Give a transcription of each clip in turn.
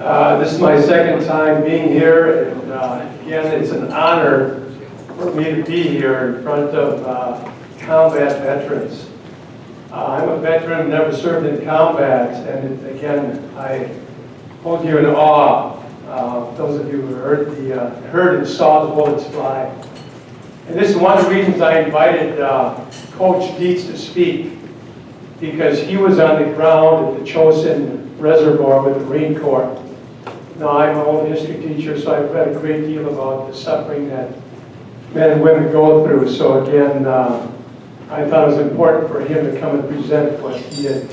This is my second time being here, and again, it's an honor for me to be here in front of combat veterans. I'm a veteran, never served in combat, and again, I hold you in awe. Those of you who heard and saw the bullets fly. And this is one of the reasons I invited Coach Dietz to speak, because he was on the ground at the Chosin Reservoir with the Marine Corps. Now, I'm an old history teacher, so I've read a great deal about the suffering that men and women go through. So again, I thought it was important for him to come and present what he had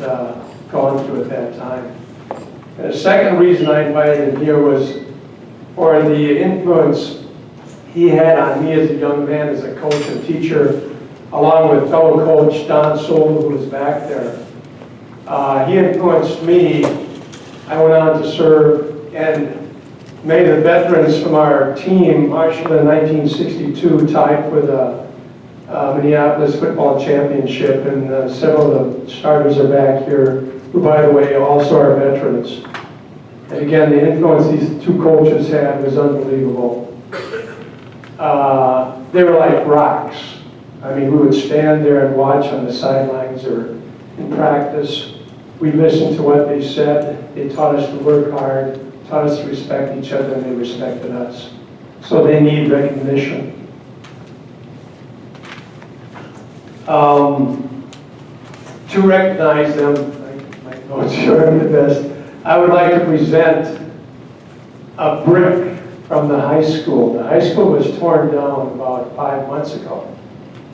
gone through at that time. And the second reason I invited him here was for the influence he had on me as a young man, as a coach and teacher, along with fellow coach Don Soul, who was back there. He influenced me. I went on to serve and many of the veterans from our team marshaled in 1962, tied for the Minneapolis football championship, and several of the starters are back here, who, by the way, also are veterans. And again, the influence these two coaches had was unbelievable. They were like rocks. I mean, we would stand there and watch on the sidelines or in practice. We listened to what they said. They taught us to work hard, taught us to respect each other, and they respected us. So they need recognition. To recognize them, my notes show the best, I would like to present a brick from the high school. The high school was torn down about 5 months ago.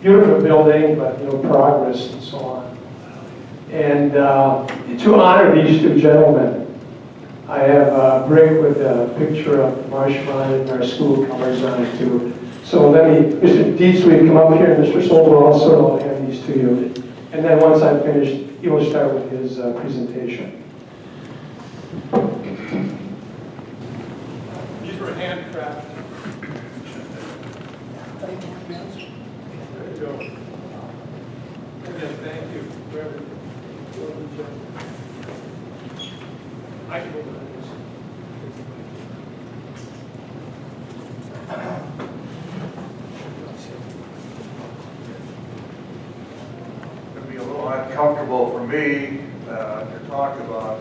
Beautiful building, but progress and so on. And to honor these two gentlemen, I have a brick with a picture of Marshall on it and our school colors on it too. So let me, Mr. Dietz, will you come up here, and Mr. Solder also, I'll hand these to you. And then once I'm finished, he will start with his presentation. These were handcrafted. There you go. Again, thank you for everything. I can go with this. It'll be a little uncomfortable for me to talk about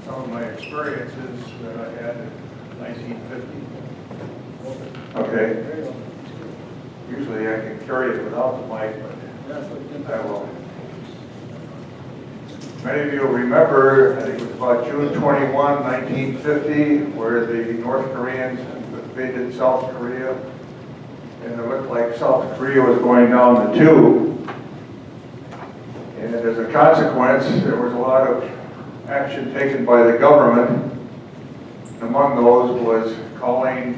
some of my experiences that I had in 1950. Okay. Usually I can carry it without the mic, but I will. Many of you remember, I think it was about June 21, 1950, where the North Koreans invaded South Korea, and it looked like South Korea was going down the tube. And as a consequence, there was a lot of action taken by the government. Among those was calling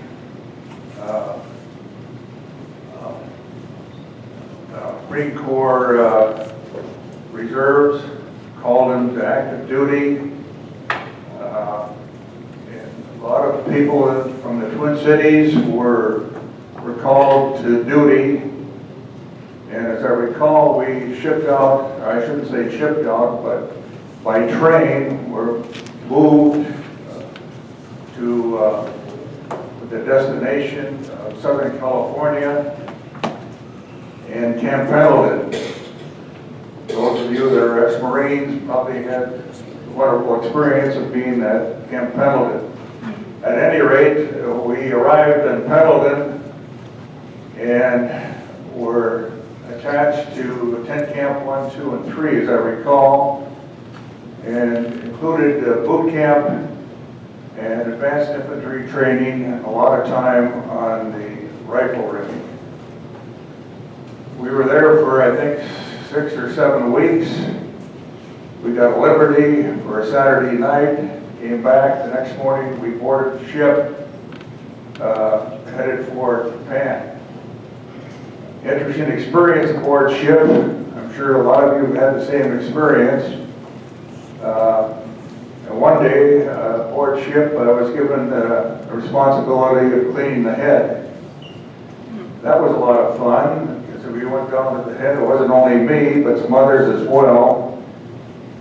Marine Corps reserves, called them to active duty. And a lot of people from the Twin Cities were called to duty. And as I recall, we shipped out, I shouldn't say shipped out, but by train, were moved to the destination of Southern California and Camp Pendleton. Those of you that are ex-Marines probably had a wonderful experience of being at Camp Pendleton. At any rate, we arrived in Pendleton and were attached to Tent Camp 1, 2, and 3, as I recall, and included boot camp and advanced infantry training, and a lot of time on the riflery. We were there for, I think, 6 or 7 weeks. We got Liberty for a Saturday night, came back. The next morning we boarded the ship, headed for Japan. Interesting experience aboard ship. I'm sure a lot of you have had the same experience. And one day aboard ship I was given the responsibility of cleaning the head. That was a lot of fun. We went down to the head. It wasn't only me, but some others as well.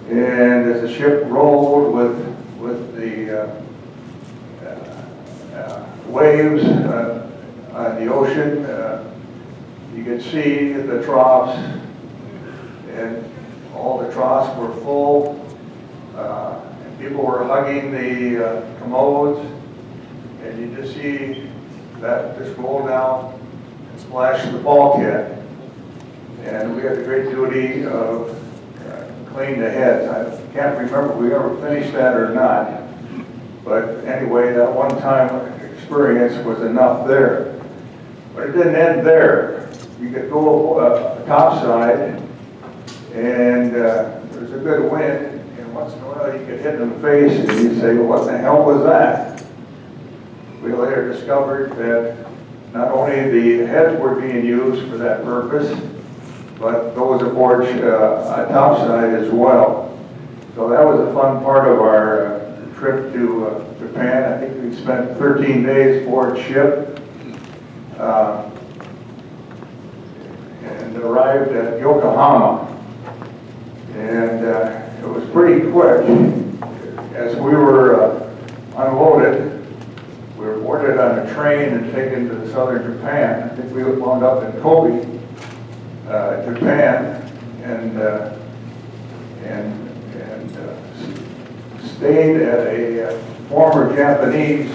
And as the ship rolled with the waves on the ocean. You could see the troughs, and all the troughs were full. And people were hugging the commodes, and you just see that just roll down and splash the bulkhead. And we had the great duty of cleaning the heads. I can't remember if we ever finished that or not. But anyway, that one-time experience was enough there. But it didn't end there. You could go topside, and there's a good wind, and once in a while you get hit in the face, and you say, well, what the hell was that? We later discovered that not only the heads were being used for that purpose, but those aboard topside as well. So that was a fun part of our trip to Japan. I think we spent 13 days aboard ship and arrived at Yokohama. And it was pretty quick. As we were unloaded, we were boarded on a train and taken to southern Japan. I think we wound up in Kobe, Japan, and stayed at a former Japanese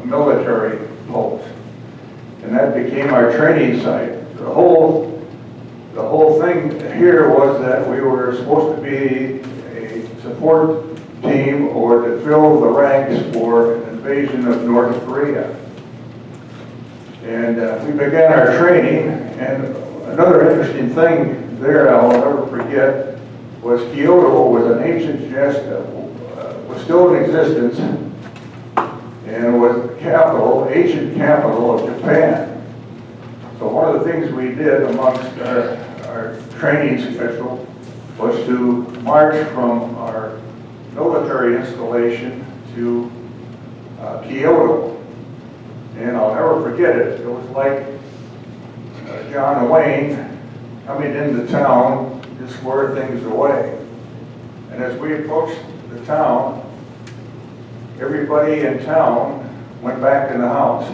military post, and that became our training site. The whole thing here was that we were supposed to be a support team or to fill the ranks for an invasion of North Korea. And we began our training, and another interesting thing there I'll never forget was Kyoto was an ancient jest that was still in existence and was the capital, ancient capital of Japan. So one of the things we did amongst our training schedule was to march from our military installation to Kyoto. And I'll never forget it. It was like John Wayne coming into town to square things away. And as we approached the town, everybody in town went back in the house.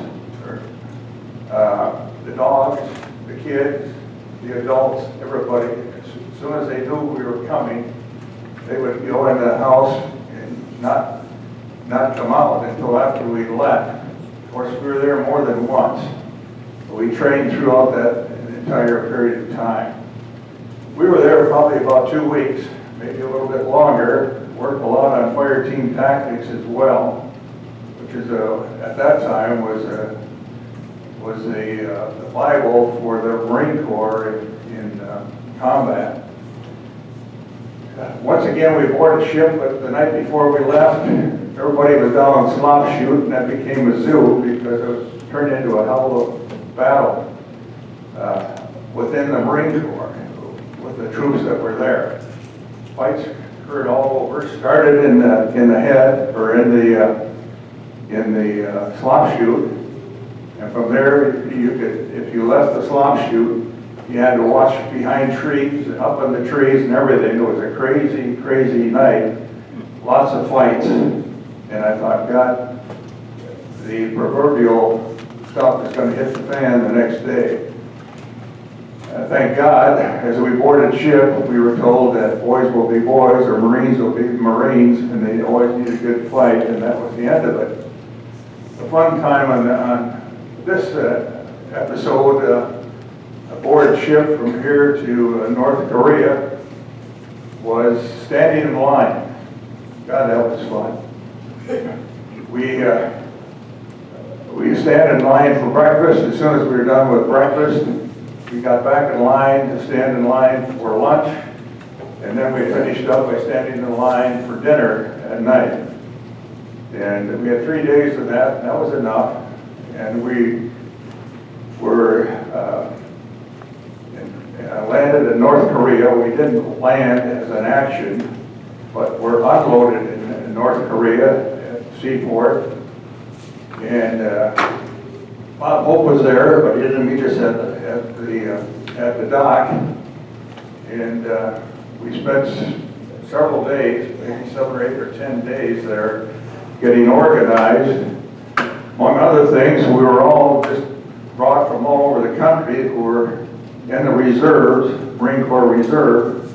The dogs, the kids, the adults, everybody. As soon as they knew we were coming, they would go in the house and not come out until after we left. Of course, we were there more than once. We trained throughout that entire period of time. We were there probably about 2 weeks, maybe a little bit longer. Worked a lot on fire team tactics as well, which is at that time was the Bible for the Marine Corps in combat. Once again, we boarded ship, but the night before we left, everybody was down on slop shoot, and that became a zoo because it was turned into a hell of a battle within the Marine Corps with the troops that were there. Fights occurred all over. Started in the head or in the slop chute, and from there you could, if you left the slop chute, you had to watch behind trees and up in the trees and everything. It was a crazy, crazy night. Lots of fights, and I thought, God, the proverbial stuff is going to hit the fan the next day. Thank God, as we boarded ship, we were told that boys will be boys or Marines will be Marines, and they always need a good fight, and that was the end of it. The fun time on this episode aboard ship from here to North Korea was standing in line. God, that was fun. We stand in line for breakfast. As soon as we were done with breakfast, we got back in line to stand in line for lunch, and then we finished up by standing in line for dinner at night. And we had 3 days of that, and that was enough. And we were landed in North Korea. We didn't land as an action, but were unloaded in North Korea at Seaport. And Bob Hope was there, but he didn't meet us at the dock. And we spent several days, maybe 7 or 8 or 10 days there, getting organized. Among other things, we were all just brought from all over the country who were in the reserves, Marine Corps Reserve,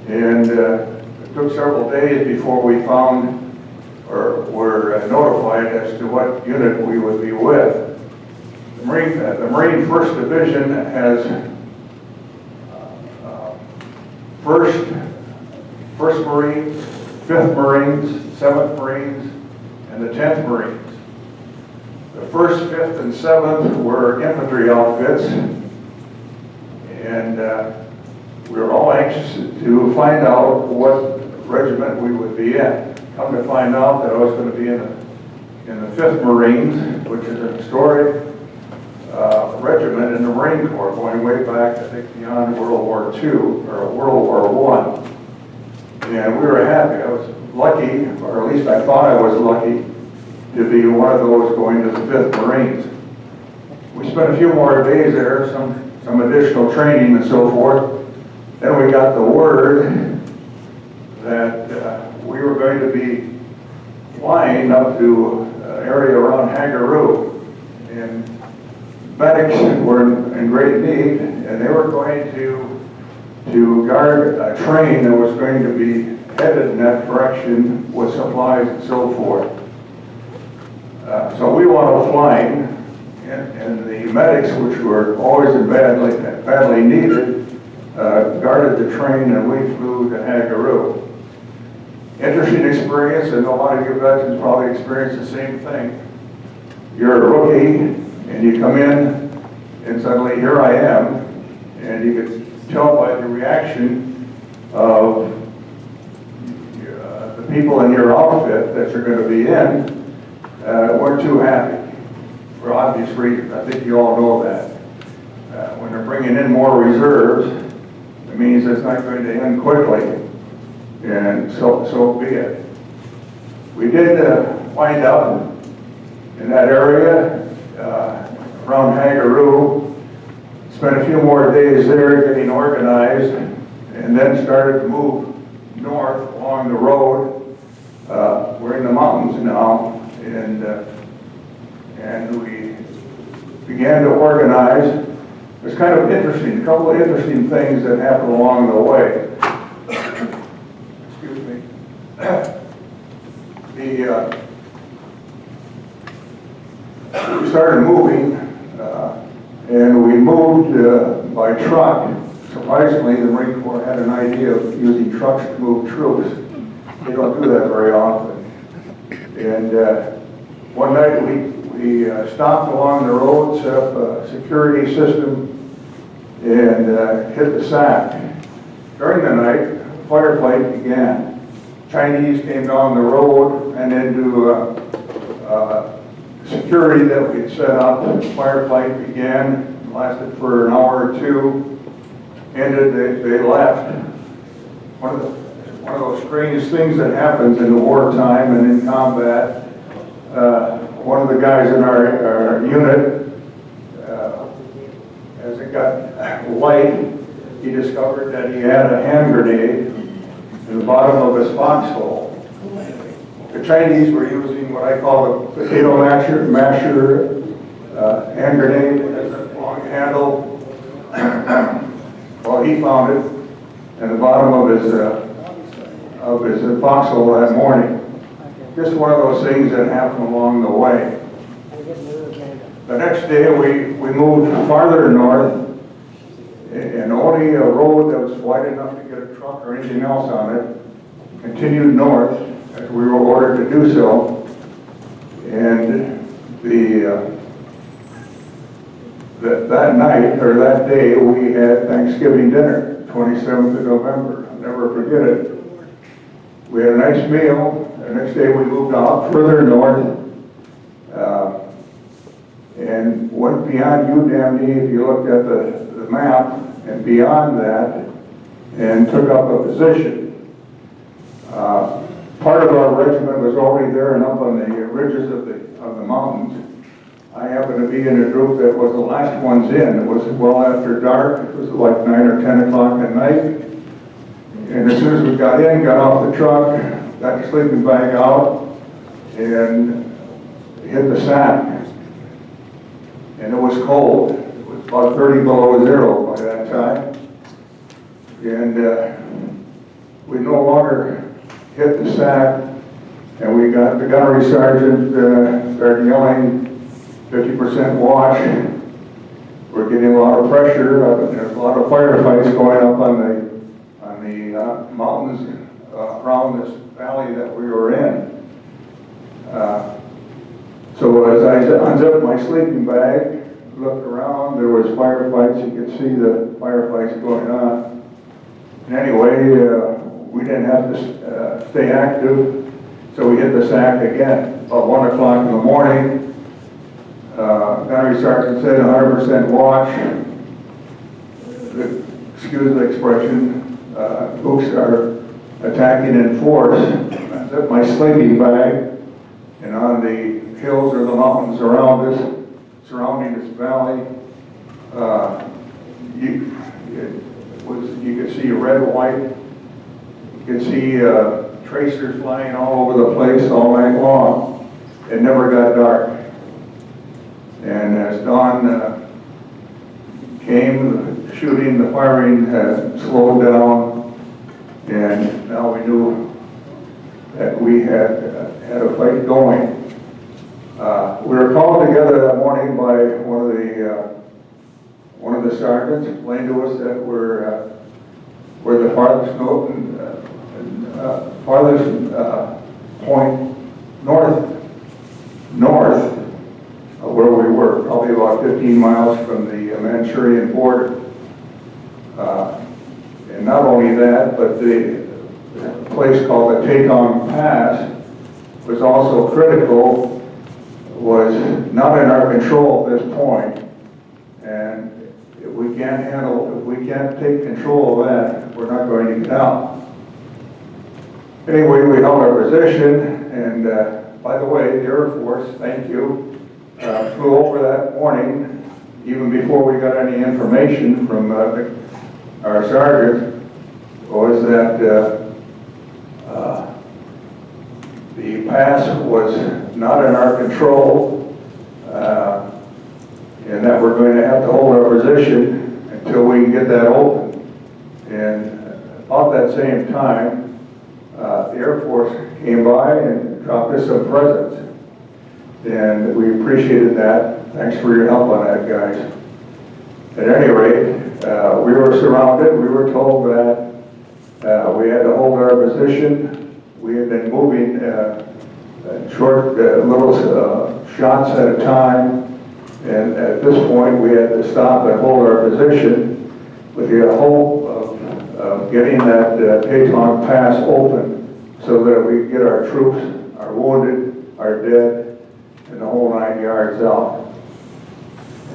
and it took several days before we found or were notified as to what unit we would be with. The Marine First Division has First Marines, 5th Marines, 7th Marines, and the 10th Marines. The 1st, 5th, and 7th were infantry outfits, and we were all anxious to find out what regiment we would be in. Come to find out that I was going to be in the 5th Marines, which is a historic regiment in the Marine Corps, going way back, I think, beyond World War II or World War I. And we were happy. I was lucky, or at least I thought I was lucky, to be one of those going to the 5th Marines. We spent a few more days there, some additional training and so forth. Then we got the word that we were going to be flying up to an area around Haggeroo. And medics were in great need, and they were going to guard a train that was going to be headed in that direction with supplies and so forth. So we wound up flying, and the medics, which were always badly needed, guarded the train, and we flew to Haggeroo. Interesting experience, and a lot of you veterans probably experienced the same thing. You're a rookie, and you come in, and suddenly here I am, and you could tell by the reaction of the people in your outfit that you're going to be in weren't too happy, for obvious reasons. I think you all know that. When they're bringing in more reserves, it means it's not going to end quickly, and so be it. We did wind up in that area around Haggeroo, spent a few more days there getting organized, and then started to move north along the road. We're in the mountains now, and we began to organize. It was kind of interesting, a couple of interesting things that happened along the way. Excuse me. We started moving, and we moved by truck. Surprisingly, the Marine Corps had an idea of using trucks to move troops. They don't do that very often. And one night we stopped along the road, set up a security system, and hit the sack. During the night, a firefight began. Chinese came down the road and into security that we'd set up. The firefight began, lasted for an hour or two, ended, they left. One of those strange things that happens in the wartime and in combat, one of the guys in our unit, as it got light, he discovered that he had a hand grenade in the bottom of his foxhole. The Chinese were using what I call the potato masher hand grenade. It has a long handle. Well, he found it in the bottom of his foxhole that morning. Just one of those things that happened along the way. The next day we moved farther north, and only a road that was wide enough to get a truck or anything else on it continued north as we were ordered to do so. And that night, or that day, we had Thanksgiving dinner, 27th of November. I'll never forget it. We had a nice meal. The next day we moved out further north and went beyond Udamne, if you looked at the map, and beyond that, and took up a position. Part of our regiment was already there and up on the ridges of the mountains. I happened to be in a group that was the last ones in. It was well after dark. It was like 9 or 10 o'clock at night. And as soon as we got in, got off the truck, got the sleeping bag out, and hit the sack. And it was cold. It was about 30 below zero by that time. And we no longer hit the sack. And we got the gunnery sergeant started yelling, 50% wash. We're getting a lot of pressure. There's a lot of firefights going up on the mountains around this valley that we were in. So as I unzipped my sleeping bag, looked around, there was firefights. You could see the firefights going on. And anyway, we didn't have to stay active. So we hit the sack again. About 1 o'clock in the morning, gunnery sergeant said 100% wash. Excuse the expression, folks are attacking in force. I took my sleeping bag, and on the hills or the mountains around us, surrounding this valley, you could see red, white. You could see tracers flying all over the place all night long. It never got dark. And as dawn came, the shooting, the firing had slowed down, and now we knew that we had a fight going. We were called together that morning by one of the sergeants, explained to us that we're the farthest point north of where we were, probably about 15 miles from the Manchurian border. And not only that, but the place called the Tetong Pass was also critical, was not in our control at this point. And if we can't take control of that, we're not going to get out. Anyway, we held our position, and by the way, the Air Force, thank you, flew over that morning, even before we got any information from our sergeant, was that the pass was not in our control, and that we're going to have to hold our position until we can get that open. And about that same time, the Air Force came by and dropped us some presents. And we appreciated that. Thanks for your help on that, guys. At any rate, we were surrounded. We were told that we had to hold our position. We had been moving short little shots at a time. And at this point, we had to stop and hold our position with the hope of getting that Tetong Pass open so that we could get our troops, our wounded, our dead, and the whole 9 yards out.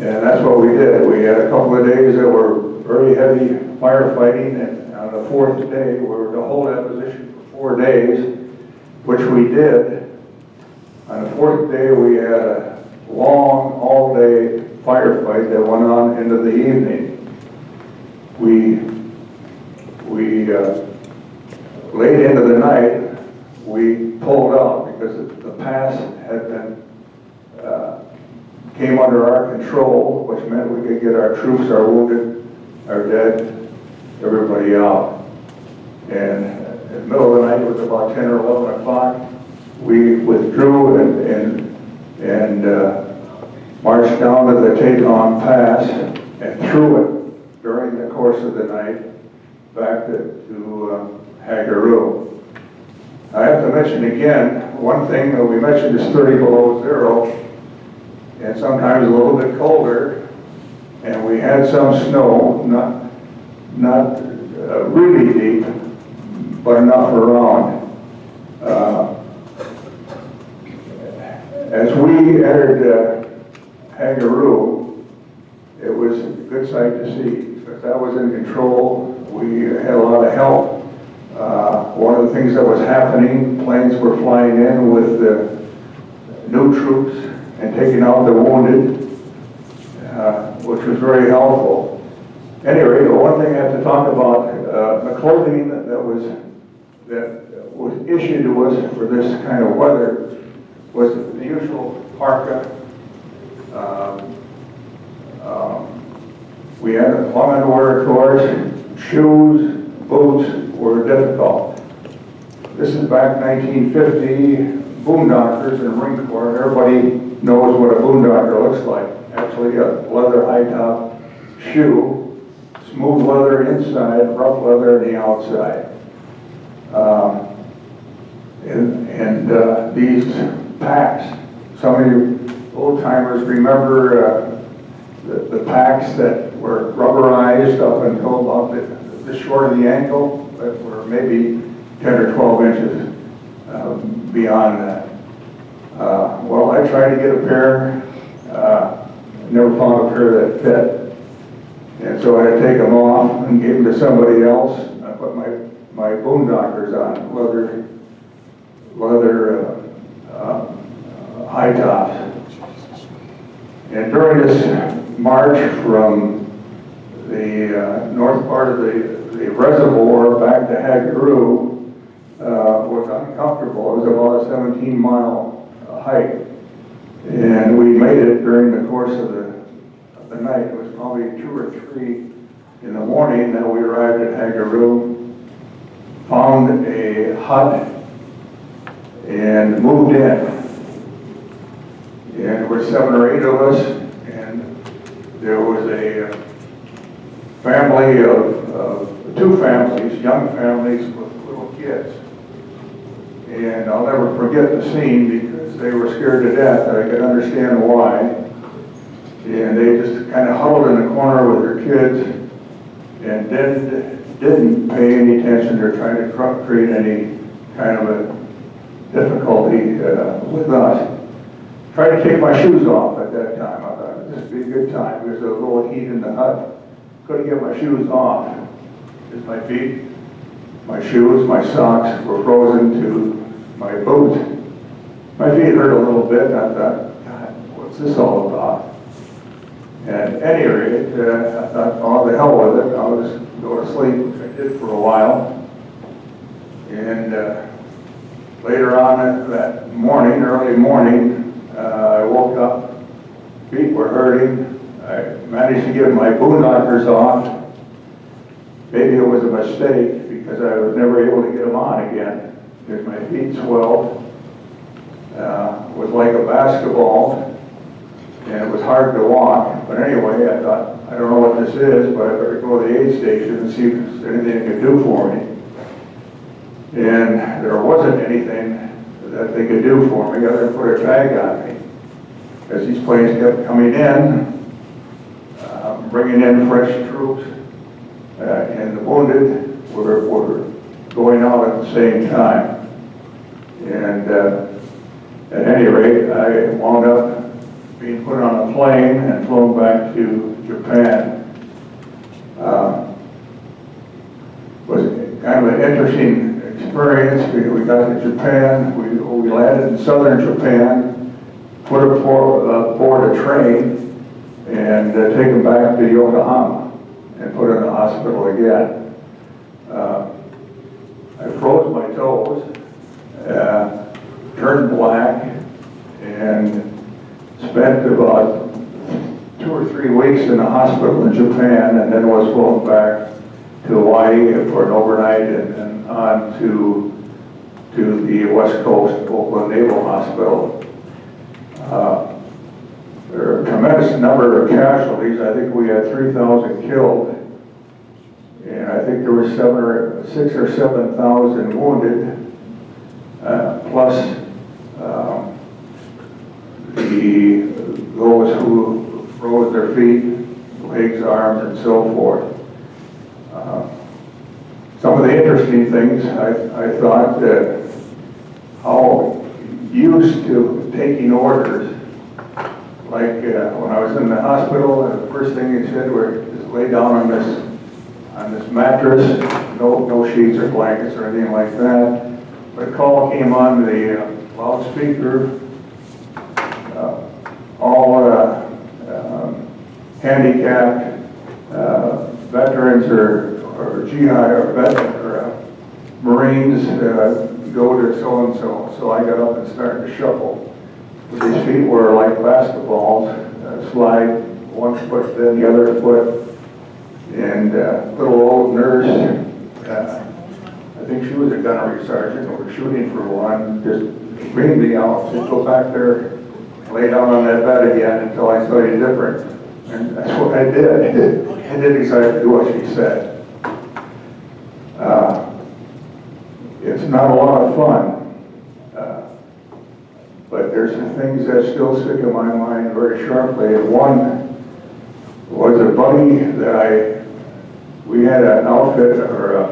And that's what we did. We had a couple of days that were very heavy firefighting, and on the fourth day, we were to hold that position for 4 days, which we did. On the fourth day, we had a long, all-day firefight that went on into the evening. We late into the night, we pulled out because the pass had been came under our control, which meant we could get our troops, our wounded, our dead, everybody out. And in the middle of the night, it was about 10 or 11 o'clock. We withdrew and marched down to the Tetong Pass and through it during the course of the night back to Haggeroo. I have to mention again, one thing that we mentioned is 30 below zero, and sometimes a little bit colder, and we had some snow, not really deep, but enough around. As we entered Haggeroo, it was a good sight to see, because I was in control. We had a lot of help. One of the things that was happening, planes were flying in with the new troops and taking out the wounded, which was very helpful. Anyway, the one thing I have to talk about, the clothing that was issued to us for this kind of weather was the usual parka. We had long underwear, of course, shoes, boots were difficult. This is back 1950, boondockers and Marine Corps. Everybody knows what a boondocker looks like. Actually, a leather high-top shoe, smooth leather inside, rough leather on the outside. These packs, some of you old-timers remember the packs that were rubberized up until about the short of the ankle, that were maybe 10 or 12 inches beyond that. Well, I tried to get a pair, never found a pair that fit, and so I had to take them off and give them to somebody else. I put my boondockers on, leather high tops. And during this march from the north part of the reservoir back to Hagaroo was uncomfortable. It was about a 17-mile hike. And we made it during the course of the night. It was probably 2 or 3 in the morning that we arrived at Hagaroo, found a hut, and moved in. And there were 7 or 8 of us, and there was a family of 2 families, young families with little kids. And I'll never forget the scene because they were scared to death. I could understand why. And they just kind of huddled in the corner with their kids and didn't pay any attention or try to create any kind of a difficulty with us. Tried to take my shoes off at that time. I thought this would be a good time. There's a little heat in the hut. Couldn't get my shoes off. Just my feet, my shoes, my socks were frozen to my boots. My feet hurt a little bit, and I thought, God, what's this all about? And at any rate, I thought, oh, the hell with it. I'll just go to sleep, which I did for a while. And later on that morning, early morning, I woke up, feet were hurting. I managed to get my boondockers off. Maybe it was a mistake because I was never able to get them on again because my feet swelled. It was like a basketball, and it was hard to walk. But anyway, I thought, I don't know what this is, but I better go to the aid station and see if there's anything they could do for me. And there wasn't anything that they could do for me other than put a tag on me. As these planes kept coming in, bringing in fresh troops, and the wounded were going out at the same time. And at any rate, I wound up being put on a plane and flown back to Japan. It was kind of an interesting experience. We got to Japan, we landed in southern Japan, put aboard a train, and take them back to Yokohama and put in the hospital again. I froze my toes, turned black, and spent about 2 or 3 weeks in the hospital in Japan, and then was flown back to Hawaii for an overnight and on to the West Coast Oakland Naval Hospital. There are a tremendous number of casualties. I think we had 3,000 killed, and I think there were 6,000 or 7,000 wounded, plus those who froze their feet, legs, arms, and so forth. Some of the interesting things I thought that how used to taking orders. Like when I was in the hospital, the first thing they said were just lay down on this mattress, no sheets or blankets or anything like that. But a call came on the loudspeaker. All handicapped veterans or GI or Marines go to so-and-so. So I got up and started to shuffle His feet were like basketballs, slide one foot, then the other foot. And little old nurse, I think she was a gunnery sergeant or shooting for one, just screamed me out, said, go back there, lay down on that bed again until I tell you different. And that's what I did. I did exactly what she said. It's not a lot of fun, but there's some things that still stick in my mind very sharply. And one was a buddy that we had an outfit, or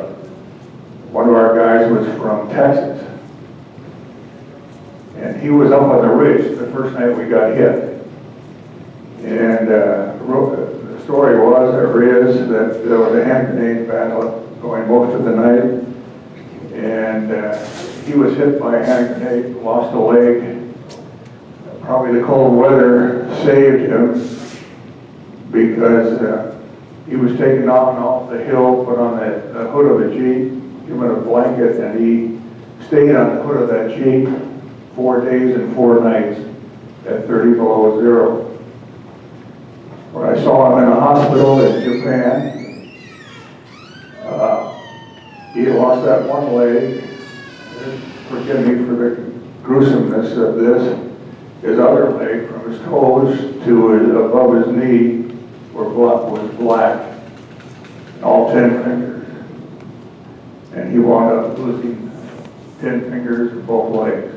one of our guys was from Texas. And he was up on the ridge the first night we got hit. And the story was, or is, that there was a hand grenade battle going most of the night. And he was hit by a hand grenade, lost a leg. Probably the cold weather saved him because he was taken on off the hill, put on the hood of a Jeep, given a blanket, and he stayed on the hood of that Jeep 4 days and 4 nights at 30 below zero. When I saw him in a hospital in Japan, he had lost that one leg. Forgive me for the gruesomeness of this. His other leg, from his toes to above his knee, was black, all 10 fingers. And he wound up losing 10 fingers in both legs.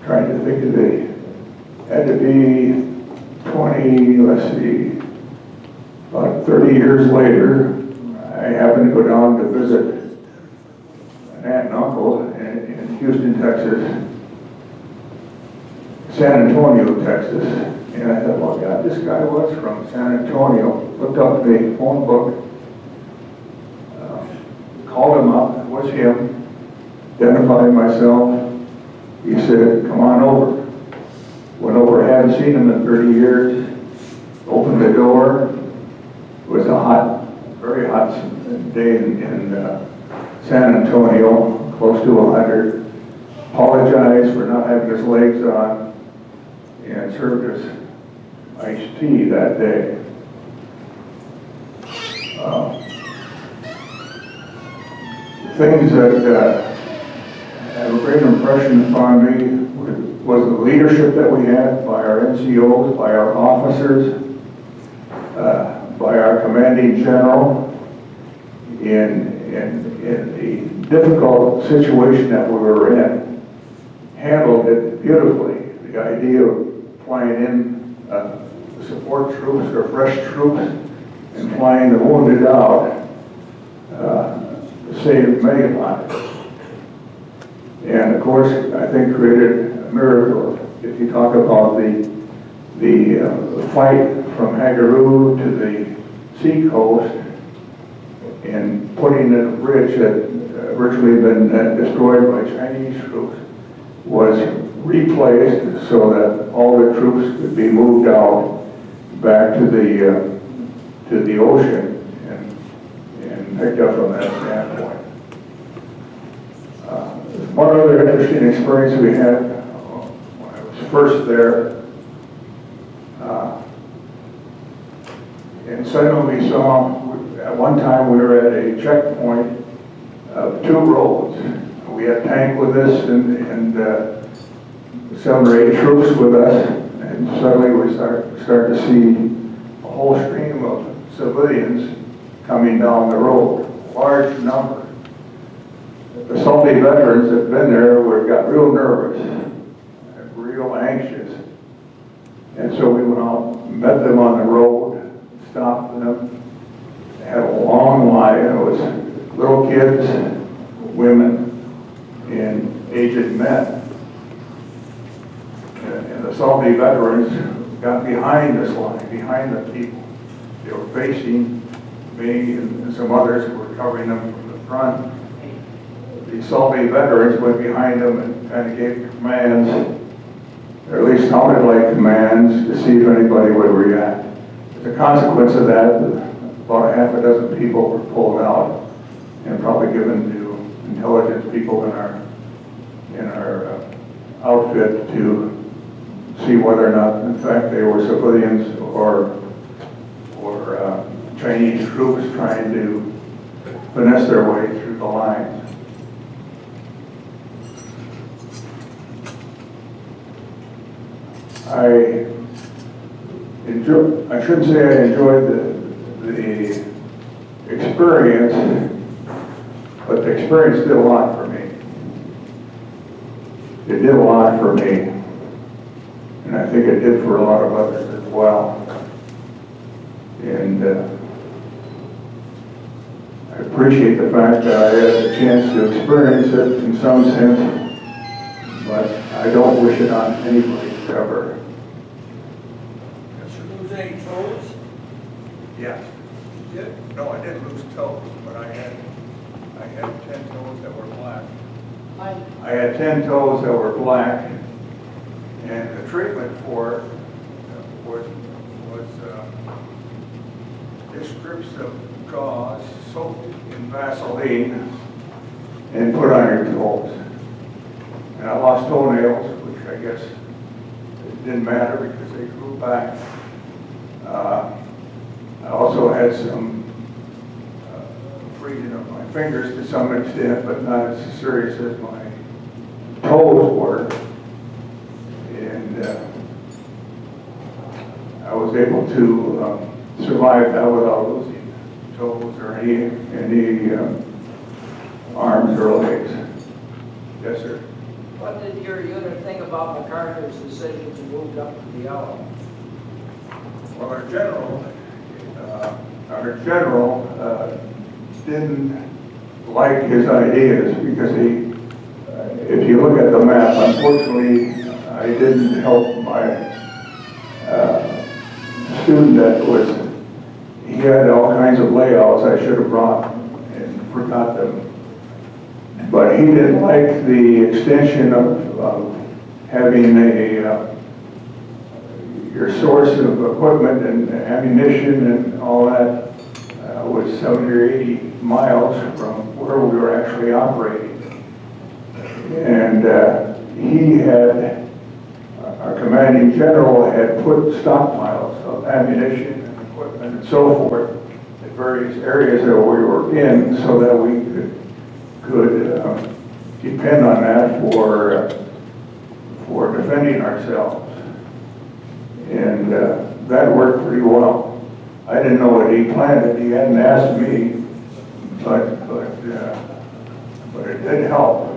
Trying to think of had to be 20, let's see, about 30 years later, I happened to go down to visit an aunt and uncle in Houston, Texas, San Antonio, Texas. And I thought, well, God, this guy was from San Antonio. Looked up the phone book, called him up, it was him, identified myself. He said, come on over. Went over, hadn't seen him in 30 years, opened the door. It was a hot, very hot day in San Antonio, close to 100. Apologized for not having his legs on and served us iced tea that day. Things that have a great impression upon me was the leadership that we had by our NCOs, by our officers, by our commanding general in the difficult situation that we were in. Handled it beautifully. The idea of flying in support troops or fresh troops and flying the wounded out saved many lives. And of course, I think created a miracle. If you talk about the fight from Hagaru to the seacoast and putting in a bridge that virtually been destroyed by Chinese troops was replaced so that all the troops could be moved out back to the ocean and picked up from that standpoint. One other interesting experience we had when I was first there, in San Luis, at one time we were at a checkpoint of 2 roads. We had a tank with us and 7 or 8 troops with us, and suddenly we start to see a whole stream of civilians coming down the road, large number. The salty veterans that had been there got real nervous and real anxious. And so we went out, met them on the road, stopped them. They had a long line. It was little kids, women, and aged men. And the salty veterans got behind this line, behind the people. They were facing me and some others who were covering them from the front. The salty veterans went behind them and kind of gave commands, or at least sounded like commands, to see if anybody would react. As a consequence of that, about 6 people were pulled out and probably given to intelligence people in our in our outfit to see whether or not, in fact, they were civilians or Chinese troops trying to finesse their way through the lines. I shouldn't say I enjoyed the experience, but the experience did a lot for me. It did a lot for me, and I think it did for a lot of others as well. And I appreciate the fact that I had a chance to experience it in some sense, but I don't wish it on anybody ever. Did you lose any toes? Yes. You did? No, I didn't lose toes, but I had 10 toes that were black. I had 10 toes that were black, and the treatment for it was strips of gauze soaked in Vaseline and put on your toes. And I lost toenails, which I guess it didn't matter because they grew back. I also had some freezing of my fingers to some extent, but not as serious as my toes were. And I was able to survive that without losing toes or any arms or legs. Yes, sir. What did your unit think about MacArthur's decision to move up to the Alamo? Well, our general didn't like his ideas because if you look at the map, unfortunately, I didn't help my student that he had all kinds of layouts I should have brought and forgot them. But he didn't like the extension of having your source of equipment and ammunition and all that was 70 or 80 miles from where we were actually operating. And our commanding general had put stockpiles of ammunition and equipment and so forth at various areas that we were in so that we could depend on that for defending ourselves. And that worked pretty well. I didn't know what he planned. He hadn't asked me, but it did help.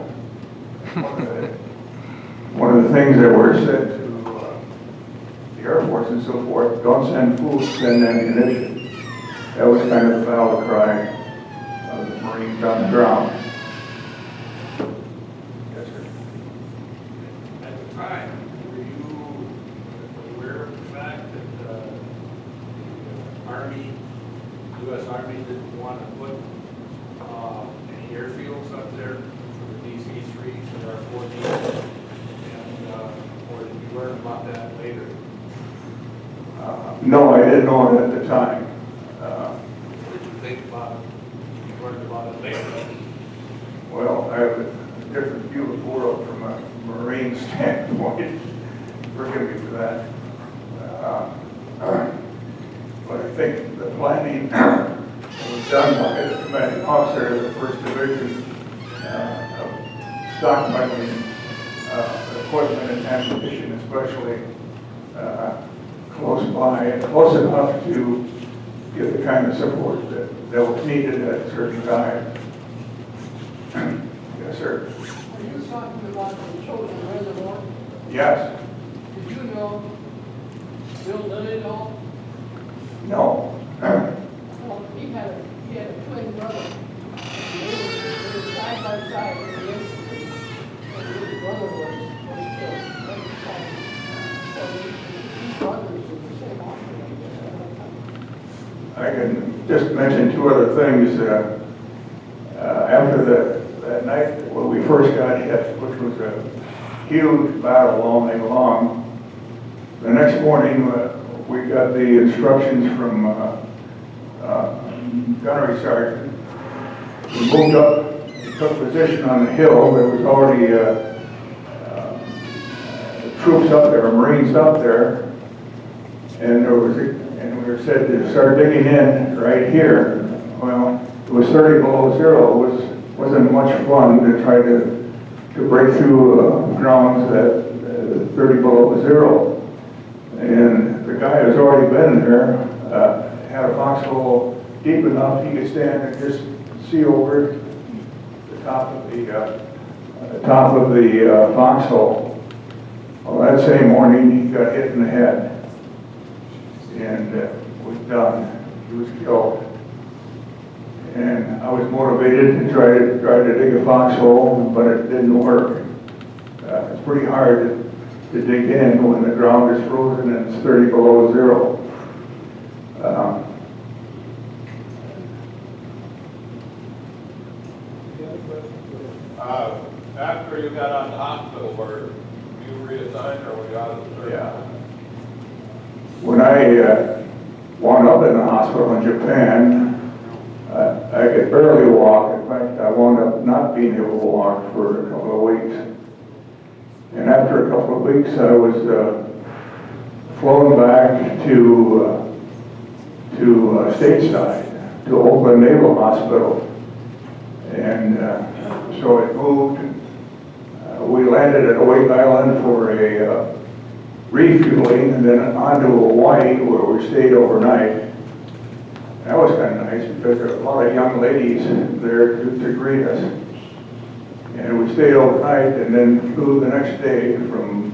One of the things that were said to the Air Force and so forth, don't send food, send ammunition. That was kind of the battle cry of the Marines on the ground. Yes, sir. At the time, were you aware of the fact that the Army, U.S. Army didn't want to put any airfields up there for the DC-3s or R-14s? Or did you learn about that later? No, I didn't know it at the time. What did you think about it? You learned about it later? Well, I have a different view of the world from a Marine standpoint. Forgive me for that. But I think the planning was done by the commanding officer of the 1st Division of stockpiling equipment and ammunition, especially close by and close enough to give the kind of support that was needed at certain times. Yes, sir. Are you talking about the Chosen Reservoir? Yes. Did you know Bill Lilliedall? No. Well, he had a twin brother. They were side by side in the infantry. And his brother was killed. So these brothers in the same operation. I can just mention two other things. After that night when we first got hit, which was a huge battle all night long, the next morning we got the instructions from gunnery sergeant. We moved up, took position on the hill that was already troops up there, Marines up there, and we were said to start digging in right here. Well, it was 30 below zero. It wasn't much fun to try to break through grounds that 30 below zero. And the guy who's already been there had a foxhole deep enough he could stand and just see over the top of the foxhole. Well, that same morning, he got hit in the head and was done. He was killed. And I was motivated to try to dig a foxhole, but it didn't work. It's pretty hard to dig in when the ground is frozen and it's 30 below zero. After you got out of the hospital, were you reassigned or were you out of the service? Yeah. When I wound up in the hospital in Japan, I could barely walk. In fact, I wound up not being able to walk for a couple of weeks. And after a couple of weeks, I was flown back to stateside, to Oakland Naval Hospital. And so it moved. We landed at Wake Island for a refueling and then on to Hawaii where we stayed overnight. That was kind of nice because there were a lot of young ladies there to greet us. And we stayed overnight and then flew the next day from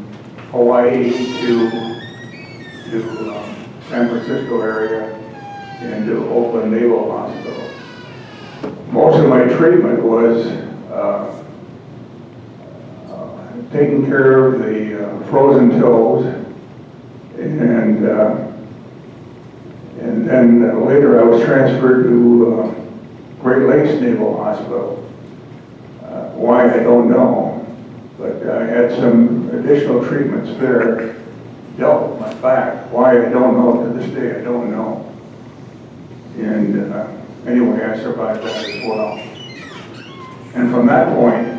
Hawaii to San Francisco area and to Oakland Naval Hospital. Most of my treatment was taking care of the frozen toes, and then later I was transferred to Great Lakes Naval Hospital. Why, I don't know, but I had some additional treatments there, dealt with my back. Why, I don't know. To this day, I don't know. And anyway, I survived that as well. And from that point,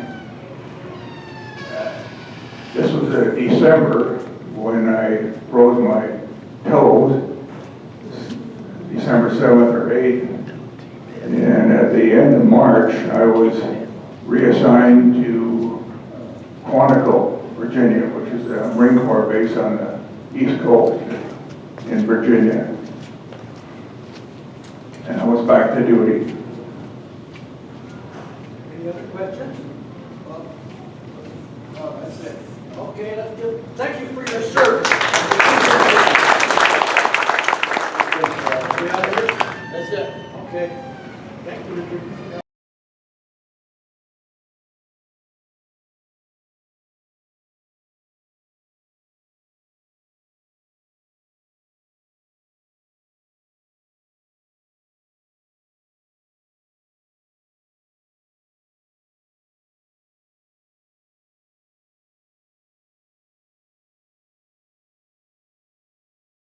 this was December when I froze my toes, December 7th or 8th. And at the end of March, I was reassigned to Quantico, Virginia, which is a Marine Corps base on the East Coast in Virginia. And I was back to duty. Any other questions? That's it. Okay, let's do, thank you for your service. That's it. Okay. Thank you.